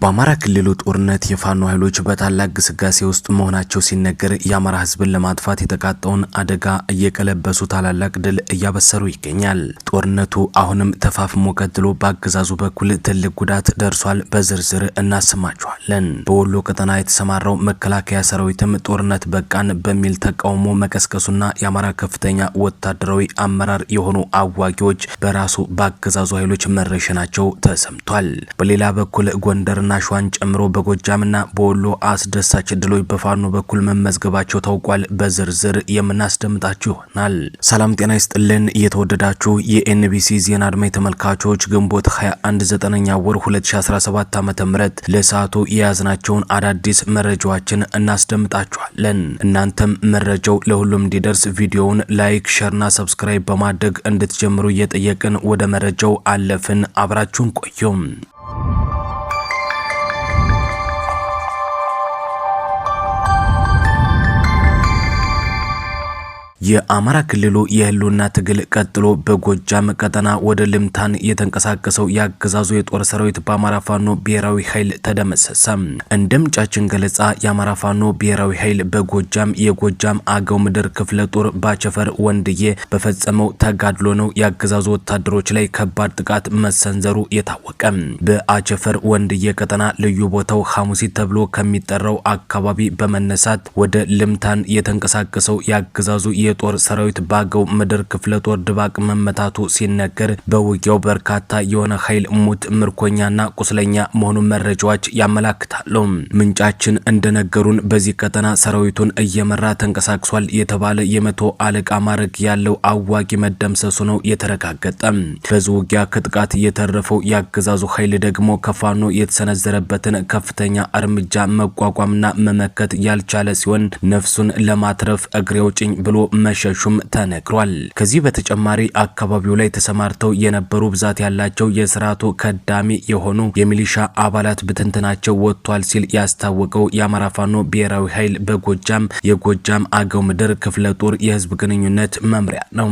በአማራ ክልል ጦርነት የፋኖ ኃይሎች በታላቅ ግስጋሴ ውስጥ መሆናቸው ሲነገር የአማራ ሕዝብን ለማጥፋት የተቃጣውን አደጋ እየቀለበሱ ታላላቅ ድል እያበሰሩ ይገኛል። ጦርነቱ አሁንም ተፋፍሞ ቀጥሎ በአገዛዙ በኩል ትልቅ ጉዳት ደርሷል። በዝርዝር እናሰማችኋለን። በወሎ ቀጠና የተሰማራው መከላከያ ሰራዊትም ጦርነት በቃን በሚል ተቃውሞ መቀስቀሱና የአማራ ከፍተኛ ወታደራዊ አመራር የሆኑ አዋጊዎች በራሱ በአገዛዙ ኃይሎች መረሸናቸው ተሰምቷል። በሌላ በኩል ጎንደርና ሸዋን ጨምሮ በጎጃምና በወሎ አስደሳች ድሎች በፋኖ በኩል መመዝገባቸው ታውቋል። በዝርዝር የምናስደምጣችሁ ይሆናል። ሰላም ጤና ይስጥልን። እየተወደዳችሁ የኤንቢሲ ዜና አድማጭ ተመልካቾች ግንቦት 21 9ኛ ወር 2017 ዓ.ም ለሰዓቱ የያዝናቸውን አዳዲስ መረጃዎችን እናስደምጣችኋለን። እናንተም መረጃው ለሁሉም እንዲደርስ ቪዲዮውን ላይክ፣ ሼርና ሰብስክራይብ በማድረግ እንድትጀምሩ እየጠየቅን ወደ መረጃው አለፍን። አብራችሁን ቆዩም። የአማራ ክልሉ የህልውና ትግል ቀጥሎ በጎጃም ቀጠና ወደ ልምታን የተንቀሳቀሰው ያገዛዙ የጦር ሰራዊት በአማራ ፋኖ ብሔራዊ ኃይል ተደመሰሰ። እንደ ምንጫችን ገለጻ የአማራ ፋኖ ብሔራዊ ኃይል በጎጃም የጎጃም አገው ምድር ክፍለ ጦር ባቸፈር ወንድዬ በፈጸመው ተጋድሎ ነው ያገዛዙ ወታደሮች ላይ ከባድ ጥቃት መሰንዘሩ የታወቀ። በአቸፈር ወንድዬ ቀጠና ልዩ ቦታው ሐሙሲት ተብሎ ከሚጠራው አካባቢ በመነሳት ወደ ልምታን የተንቀሳቀሰው ያገዛዙ የጦር ሰራዊት ባገው ምድር ክፍለ ጦር ድባቅ መመታቱ ሲነገር በውጊያው በርካታ የሆነ ኃይል ሙት ምርኮኛና ቁስለኛ መሆኑን መረጃዎች ያመላክታሉ። ምንጫችን እንደነገሩን በዚህ ቀጠና ሰራዊቱን እየመራ ተንቀሳቅሷል የተባለ የመቶ አለቃ ማዕረግ ያለው አዋጊ መደምሰሱ ነው የተረጋገጠ። በዚህ ውጊያ ከጥቃት የተረፈው ያገዛዙ ኃይል ደግሞ ከፋኖ የተሰነዘረበትን ከፍተኛ እርምጃ መቋቋምና መመከት ያልቻለ ሲሆን ነፍሱን ለማትረፍ እግሬ አውጭኝ ብሎ መሸሹም ተነግሯል። ከዚህ በተጨማሪ አካባቢው ላይ ተሰማርተው የነበሩ ብዛት ያላቸው የስርዓቱ ከዳሚ የሆኑ የሚሊሻ አባላት ብትንትናቸው ወጥቷል ሲል ያስታወቀው የአማራ ፋኖ ብሔራዊ ኃይል በጎጃም የጎጃም አገው ምድር ክፍለ ጦር የህዝብ ግንኙነት መምሪያ ነው።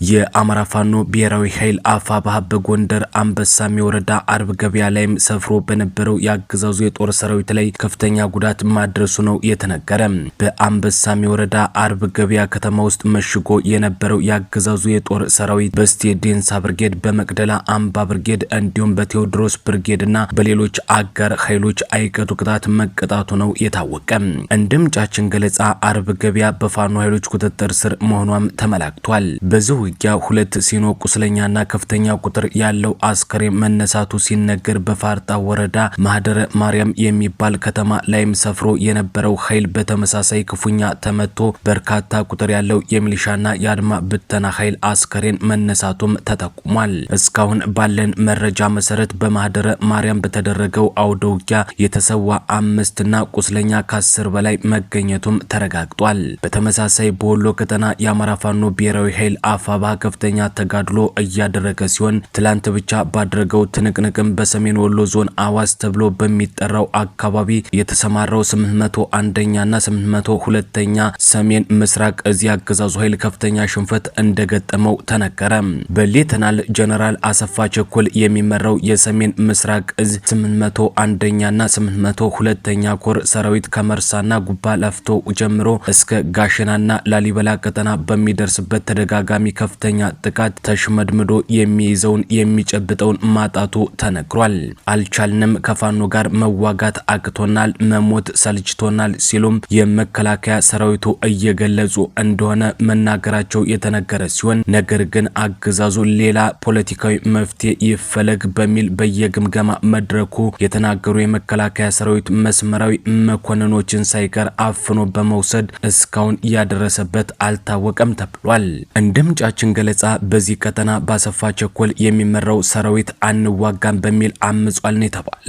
የአማራ ፋኖ ብሔራዊ ኃይል አፋብኃ በጎንደር አንበሳሜ ወረዳ አርብ ገበያ ላይም ሰፍሮ በነበረው ያገዛዙ የጦር ሰራዊት ላይ ከፍተኛ ጉዳት ማድረሱ ነው የተነገረ። በአንበሳሜ ወረዳ አርብ ገበያ ከተማ ውስጥ መሽጎ የነበረው ያገዛዙ የጦር ሰራዊት በስቴ ዴንሳ ብርጌድ፣ በመቅደላ አምባ ብርጌድ እንዲሁም በቴዎድሮስ ብርጌድና በሌሎች አጋር ኃይሎች አይቀጡ ቅጣት መቀጣቱ ነው የታወቀ። እንደ ምንጫችን ገለጻ አርብ ገበያ በፋኖ ኃይሎች ቁጥጥር ስር መሆኗም ተመላክቷል። በዚህ ውጊያ ሁለት ሲኖ ቁስለኛና ከፍተኛ ቁጥር ያለው አስከሬን መነሳቱ ሲነገር በፋርጣ ወረዳ ማህደረ ማርያም የሚባል ከተማ ላይም ሰፍሮ የነበረው ኃይል በተመሳሳይ ክፉኛ ተመቶ በርካታ ቁጥር ያለው የሚሊሻና የአድማ ብተና ኃይል አስከሬን መነሳቱም ተጠቁሟል። እስካሁን ባለን መረጃ መሰረት በማህደረ ማርያም በተደረገው አውደ ውጊያ የተሰዋ 5 እና ቁስለኛ ከ10 በላይ መገኘቱም ተረጋግጧል። በተመሳሳይ በወሎ ቀጠና የአማራ ፋኖ ብሔራዊ ኃይል አፋብኃ ከፍተኛ ተጋድሎ እያደረገ ሲሆን ትላንት ብቻ ባደረገው ትንቅንቅም በሰሜን ወሎ ዞን አዋስ ተብሎ በሚጠራው አካባቢ የተሰማራው 801ኛና 802ኛ ሰሜን ምስራቅ እዚያ አገዛዙ ኃይል ከፍተኛ ሽንፈት እንደገጠመው ተነገረ። በሌተናል ጀነራል አሰፋ ቸኮል የሚመራው የሰሜን ምስራቅ እዝ 801ኛና 802ኛ ኮር ሰራዊት ከመርሳና ጉባ ላፍቶ ጀምሮ እስከ ጋሸናና ላሊበላ ቀጠና በሚደርስበት ተደጋጋሚ ከፍተኛ ጥቃት ተሽመድምዶ የሚይዘውን የሚጨብጠውን ማጣቱ ተነግሯል። አልቻልንም፣ ከፋኖ ጋር መዋጋት አቅቶናል፣ መሞት ሰልችቶናል ሲሉም የመከላከያ ሰራዊቱ እየገለጹ እንደሆነ መናገራቸው የተነገረ ሲሆን ነገር ግን አገዛዙ ሌላ ፖለቲካዊ መፍትሄ ይፈለግ በሚል በየግምገማ መድረኩ የተናገሩ የመከላከያ ሰራዊት መስመራዊ መኮንኖችን ሳይቀር አፍኖ በመውሰድ እስካሁን ያደረሰበት አልታወቀም ተብሏል። እንደ ምንጫችን ገለጻ በዚህ ቀጠና ባሰፋ ቸኮል የሚመራው ሰራዊት አንዋጋም በሚል አምጿል ነው የተባለ።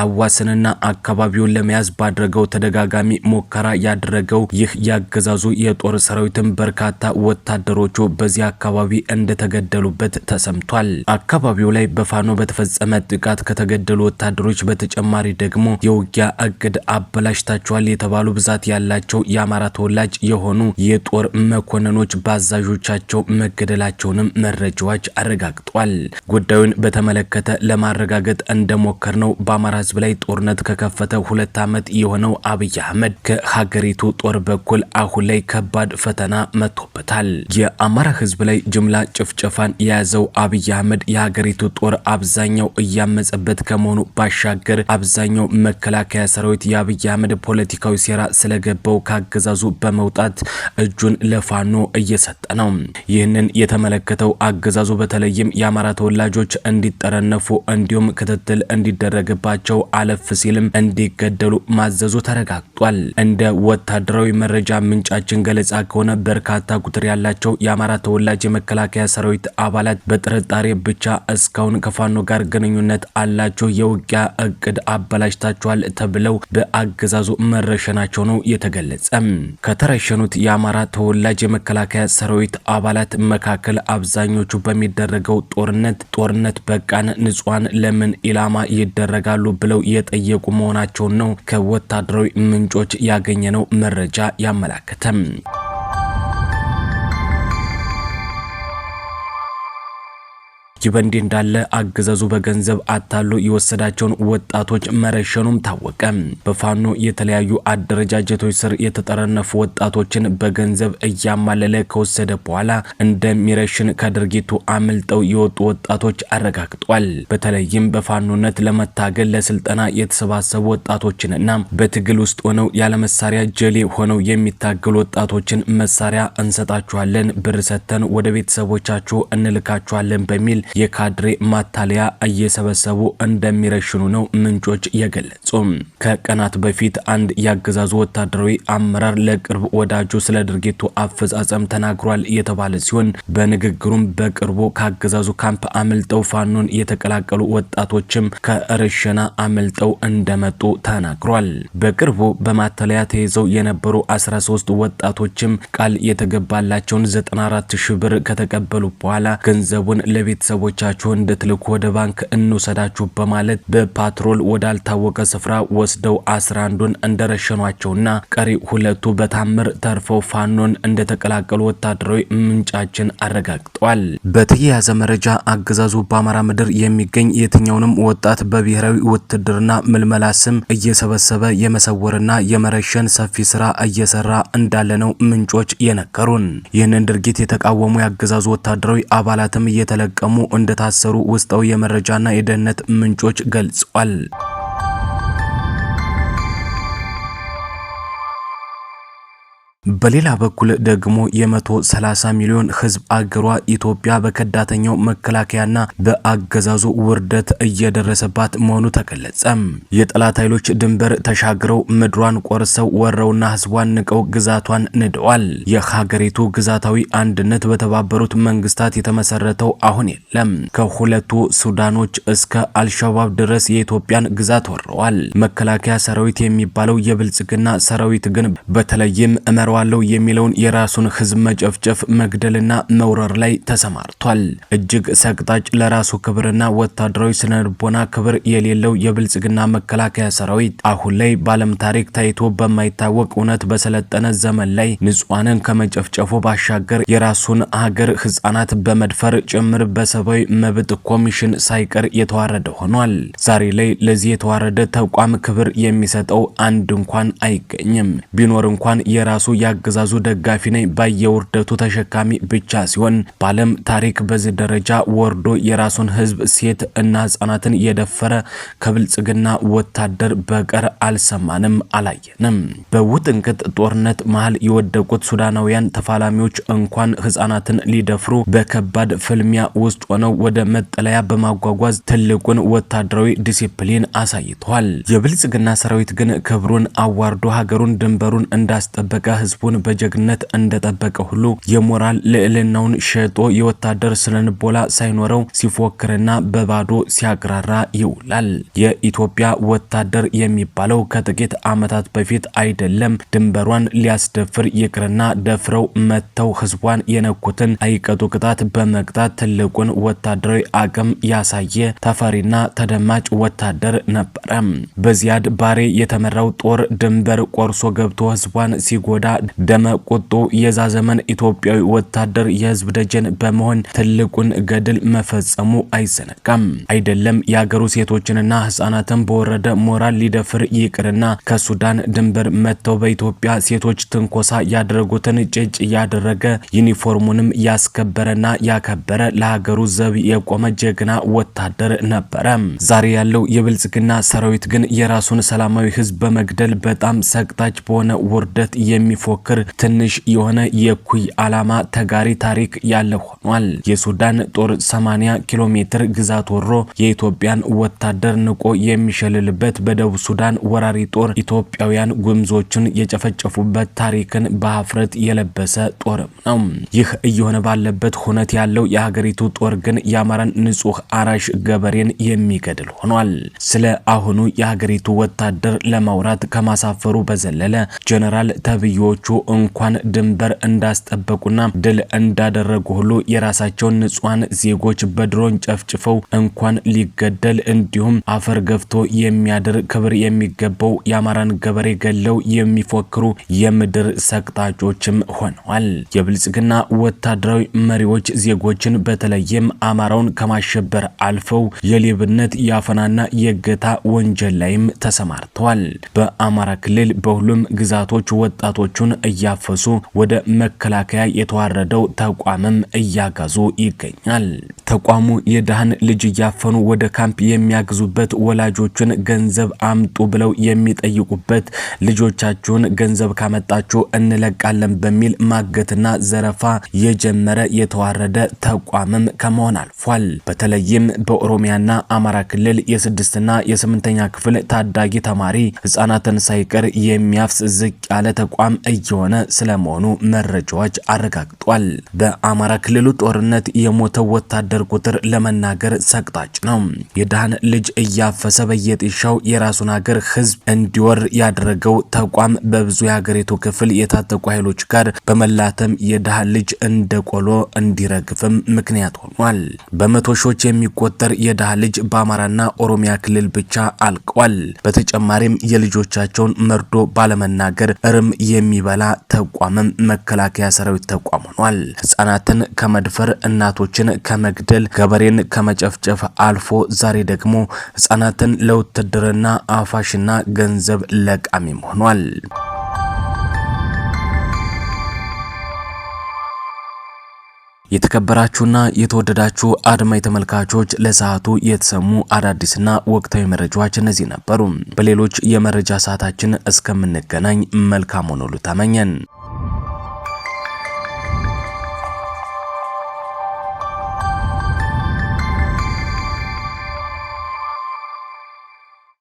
አዋስንና አካባቢውን ለመያዝ ባደረገው ተደጋጋሚ ሙከራ ያደረገው ይህ ያገዛዙ የጦር ሰራዊትን በርካታ ወታደሮቹ በዚህ አካባቢ እንደተገደሉበት ተሰምቷል። አካባቢው ላይ በፋኖ በተፈጸመ ጥቃት ከተገደሉ ወታደሮች በተጨማሪ ደግሞ የውጊያ እቅድ አበላሽታቸዋል የተባሉ ብዛት ያላቸው የአማራ ተወላጅ የሆኑ የጦር መኮንኖች በአዛዦቻቸው መገደላቸውንም መረጃዎች አረጋግጧል። ጉዳዩን በተመለከተ ለማረጋገጥ እንደሞከርነው በአማራ ህዝብ ላይ ጦርነት ከከፈተ 2 ዓመት የሆነው አብይ አህመድ ከሀገሪቱ ጦር በኩል አሁን ላይ ከባድ ፈተና መጥቶበታል። የአማራ ህዝብ ላይ ጅምላ ጭፍጨፋን የያዘው አብይ አህመድ የሀገሪቱ ጦር አብዛኛው እያመጸበት ከመሆኑ ባሻገር አብዛኛው መከላከያ ሰራዊት የአብይ አህመድ ፖለቲካዊ ሴራ ስለገባው ካገዛዙ በመውጣት እጁን ለፋኖ እየሰጠ ነው። ይህንን የተመለከተው አገዛዙ በተለይም የአማራ ተወላጆች እንዲጠረነፉ እንዲሁም ክትትል እንዲደረግባቸው አለፍ ሲልም እንዲገደሉ ማዘዙ ተረጋግጧል። እንደ ወታደራዊ መረጃ ምንጫችን ገለጻ ከሆነ በርካታ ቁጥር ያላቸው የአማራ ተወላጅ የመከላከያ ሰራዊት አባላት በጥርጣሬ ብቻ እስካሁን ከፋኖ ጋር ግንኙነት አላቸው፣ የውጊያ እቅድ አበላሽታቸዋል ተብለው በአገዛዙ መረሸናቸው ነው የተገለጸ። ከተረሸኑት የአማራ ተወላጅ የመከላከያ ሰራዊት አባላት መካከል አብዛኞቹ በሚደረገው ጦርነት በቃን፣ ንጹሃን ለምን ኢላማ ይደረጋሉ ብለው የጠየቁ መሆናቸውን ነው ከወታደራዊ ምንጮች ያገኘነው መረጃ ያመላከተም። ይህ በእንዲህ እንዳለ አገዛዙ በገንዘብ አታሎ የወሰዳቸውን ወጣቶች መረሸኑም ታወቀ። በፋኖ የተለያዩ አደረጃጀቶች ስር የተጠረነፉ ወጣቶችን በገንዘብ እያማለለ ከወሰደ በኋላ እንደሚረሽን ከድርጊቱ አምልጠው የወጡ ወጣቶች አረጋግጧል። በተለይም በፋኖነት ለመታገል ለስልጠና የተሰባሰቡ ወጣቶችንና በትግል ውስጥ ሆነው ያለ መሳሪያ ጀሌ ሆነው የሚታገሉ ወጣቶችን መሳሪያ እንሰጣችኋለን፣ ብር ሰጥተን ወደ ቤተሰቦቻችሁ እንልካችኋለን በሚል የካድሬ ማታለያ እየሰበሰቡ እንደሚረሽኑ ነው ምንጮች የገለጹ። ከቀናት በፊት አንድ ያገዛዙ ወታደራዊ አመራር ለቅርብ ወዳጁ ስለ ድርጊቱ አፈጻጸም ተናግሯል የተባለ ሲሆን በንግግሩም በቅርቡ ካገዛዙ ካምፕ አመልጠው ፋኖን የተቀላቀሉ ወጣቶችም ከርሸና አመልጠው እንደመጡ ተናግሯል። በቅርቡ በማታለያ ተይዘው የነበሩ 13 ወጣቶችም ቃል የተገባላቸውን 94 ሺህ ብር ከተቀበሉ በኋላ ገንዘቡን ለቤተሰቦቻቸው እንድትልኩ ወደ ባንክ እንውሰዳችሁ በማለት በፓትሮል ወዳልታወቀ ስፍራ ወስደው 11ዱን እንደረሸኗቸውና ቀሪ 2ቱ በታምር ተርፈው ፋኖን እንደተቀላቀሉ ወታደራዊ ምንጫችን አረጋግጧል። በተያያዘ መረጃ አገዛዙ በአማራ ምድር የሚገኝ የትኛውንም ወጣት በብሔራዊ ውትድርና ምልመላ ስም እየሰበሰበ የመሰወርና የመረሸን ሰፊ ስራ እየሰራ እንዳለ ነው ምንጮች የነገሩን። ይህንን ድርጊት የተቃወሙ የአገዛዙ ወታደራዊ አባላትም እየተለቀሙ እንደታሰሩ ውስጣዊ የመረጃና የደህንነት ምንጮች ገልጸዋል። በሌላ በኩል ደግሞ የ130 ሚሊዮን ህዝብ አገሯ ኢትዮጵያ በከዳተኛው መከላከያና በአገዛዙ ውርደት እየደረሰባት መሆኑ ተገለጸ። የጠላት ኃይሎች ድንበር ተሻግረው ምድሯን ቆርሰው ወረውና ህዝቧን ንቀው ግዛቷን ንደዋል። የሀገሪቱ ግዛታዊ አንድነት በተባበሩት መንግስታት የተመሰረተው አሁን የለም። ከሁለቱ ሱዳኖች እስከ አልሸባብ ድረስ የኢትዮጵያን ግዛት ወረዋል። መከላከያ ሰራዊት የሚባለው የብልጽግና ሰራዊት ግን በተለይም ዋለው የሚለውን የራሱን ህዝብ መጨፍጨፍ መግደልና መውረር ላይ ተሰማርቷል። እጅግ ሰቅጣጭ ለራሱ ክብርና ወታደራዊ ስነልቦና ክብር የሌለው የብልጽግና መከላከያ ሰራዊት አሁን ላይ በዓለም ታሪክ ታይቶ በማይታወቅ እውነት በሰለጠነ ዘመን ላይ ንጹሃንን ከመጨፍጨፉ ባሻገር የራሱን ሀገር ህፃናት በመድፈር ጭምር በሰብአዊ መብት ኮሚሽን ሳይቀር የተዋረደ ሆኗል። ዛሬ ላይ ለዚህ የተዋረደ ተቋም ክብር የሚሰጠው አንድ እንኳን አይገኝም። ቢኖር እንኳን የራሱ ያገዛዙ ደጋፊ ነኝ ባየውርደቱ ተሸካሚ ብቻ ሲሆን በዓለም ታሪክ በዚህ ደረጃ ወርዶ የራሱን ህዝብ ሴት እና ህፃናትን የደፈረ ከብልጽግና ወታደር በቀር አልሰማንም አላየንም። በውጥንቅጥ ጦርነት መሃል የወደቁት ሱዳናውያን ተፋላሚዎች እንኳን ህፃናትን ሊደፍሩ በከባድ ፍልሚያ ውስጥ ሆነው ወደ መጠለያ በማጓጓዝ ትልቁን ወታደራዊ ዲሲፕሊን አሳይተዋል። የብልጽግና ሰራዊት ግን ክብሩን አዋርዶ ሀገሩን ድንበሩን እንዳስጠበቀ ህዝቡን በጀግነት እንደጠበቀ ሁሉ የሞራል ልዕልናውን ሸጦ የወታደር ስለንቦላ ሳይኖረው ሲፎክርና በባዶ ሲያግራራ ይውላል። የኢትዮጵያ ወታደር የሚባለው ከጥቂት ዓመታት በፊት አይደለም ድንበሯን ሊያስደፍር ይቅርና ደፍረው መተው ህዝቧን የነኩትን አይቀጡ ቅጣት በመቅጣት ትልቁን ወታደራዊ አቅም ያሳየ ተፈሪና ተደማጭ ወታደር ነበረ። በዚያድ ባሬ የተመራው ጦር ድንበር ቆርሶ ገብቶ ህዝቧን ሲጎዳ ደመ ቁጡ የዛ ዘመን ኢትዮጵያዊ ወታደር የህዝብ ደጀን በመሆን ትልቁን ገድል መፈጸሙ አይዘነጋም። አይደለም የአገሩ ሴቶችንና ህፃናትን በወረደ ሞራል ሊደፍር ይቅርና ከሱዳን ድንበር መተው በኢትዮጵያ ሴቶች ትንኮሳ ያደረጉትን ጭጭ ያደረገ ዩኒፎርሙንም ያስከበረና ያከበረ ለሀገሩ ዘብ የቆመ ጀግና ወታደር ነበረ። ዛሬ ያለው የብልጽግና ሰራዊት ግን የራሱን ሰላማዊ ህዝብ በመግደል በጣም ሰቅጣጭ በሆነ ውርደት የሚፎክር ትንሽ የሆነ የኩይ ዓላማ ተጋሪ ታሪክ ያለው ሆኗል። የሱዳን ጦር 80 ኪሎ ሜትር ግዛት ወሮ የኢትዮጵያን ወታደር ንቆ የሚሸልልበት በደቡብ ሱዳን ወራሪ ጦር ኢትዮጵያውያን ጉምዞችን የጨፈጨፉበት ታሪክን በሀፍረት የለበሰ ጦር ነው። ይህ እየሆነ ባለበት ሁነት ያለው የሀገሪቱ ጦር ግን የአማራን ንጹህ አራሽ ገበሬን የሚገድል ሆኗል። ስለ አሁኑ የሀገሪቱ ወታደር ለማውራት ከማሳፈሩ በዘለለ ጀነራል ተብዮቹ እንኳን ድንበር እንዳስጠበቁና ድል እንዳደረጉ ሁሉ የራሳቸውን ንጹሃን ዜጎች በድሮን ጨፍጭፈው እንኳን ሊገደል እንዲሁም አፈር ገፍቶ የሚያድር ክብር የሚገባው የአማራን ገበሬ ገለው የሚፎክሩ የምድር ሰቅጣጮችም ሆነዋል። የብልጽግና ወታደራዊ መሪዎች ዜጎችን በተለይም አማራውን ከማሸበር አልፈው የሌብነት ያፈናና የገታ ወንጀል ላይም ተሰማርተዋል። በአማራ ክልል በሁሉም ግዛቶች ወጣቶቹን እያፈሱ ወደ መከላከያ የተዋረደው ተቋምም እያጋዙ ይገኛል። ተቋሙ የደሃን ልጅ እያፈኑ ወደ ካምፕ የሚያግዙበት፣ ወላጆችን ገንዘብ አምጡ ብለው የሚጠይቁበት፣ ልጆቻችሁን ገንዘብ ካመጣችሁ እንለቃለን በሚል ማገትና ዘረፋ የጀመረ የተዋረደ ተቋምም ከመሆን አልፏል። በተለይም በኦሮሚያና አማራ ክልል የ6ና የ8ኛ ክፍል ታዳጊ ተማሪ ህፃናትን ሳይቀር የሚያፍስ ዝቅ ያለ ተቋም እየሆነ ስለመሆኑ መረጃዎች አረጋግጧል። በአማራ ክልሉ ጦርነት የሞተው ወታደር ቁጥር ለመናገር ሰቅጣጭ ነው። የደሃን ልጅ እያፈሰ በየጥሻው የራሱን ሀገር ህዝብ እንዲወር ያደረገው ተቋም በብዙ የሀገሪቱ ክፍል የታጠቁ ኃይሎች ጋር በመላተም የደሃ ልጅ እንደ ቆሎ እንዲረግፍም ምክንያት ሆኗል። በመቶ ሺዎች የሚቆጠር የደሃ ልጅ በአማራና ኦሮሚያ ክልል ብቻ አልቀዋል። በተጨማሪም የልጆቻቸውን መርዶ ባለመናገር እርም የሚበላ ተቋምም መከላከያ ሰራዊት ተቋም ሆኗል። ህፃናትን ከመድፈር እናቶችን ከመግደል ገበሬን ከመጨፍጨፍ አልፎ ዛሬ ደግሞ ህፃናትን ለውትድርና አፋሽና ገንዘብ ለቃሚም ሆኗል። የተከበራችሁና የተወደዳችሁ አድማጭ ተመልካቾች ለሰዓቱ የተሰሙ አዳዲስና ወቅታዊ መረጃዎች እነዚህ ነበሩ። በሌሎች የመረጃ ሰዓታችን እስከምንገናኝ መልካም ሆኖ ተመኘን።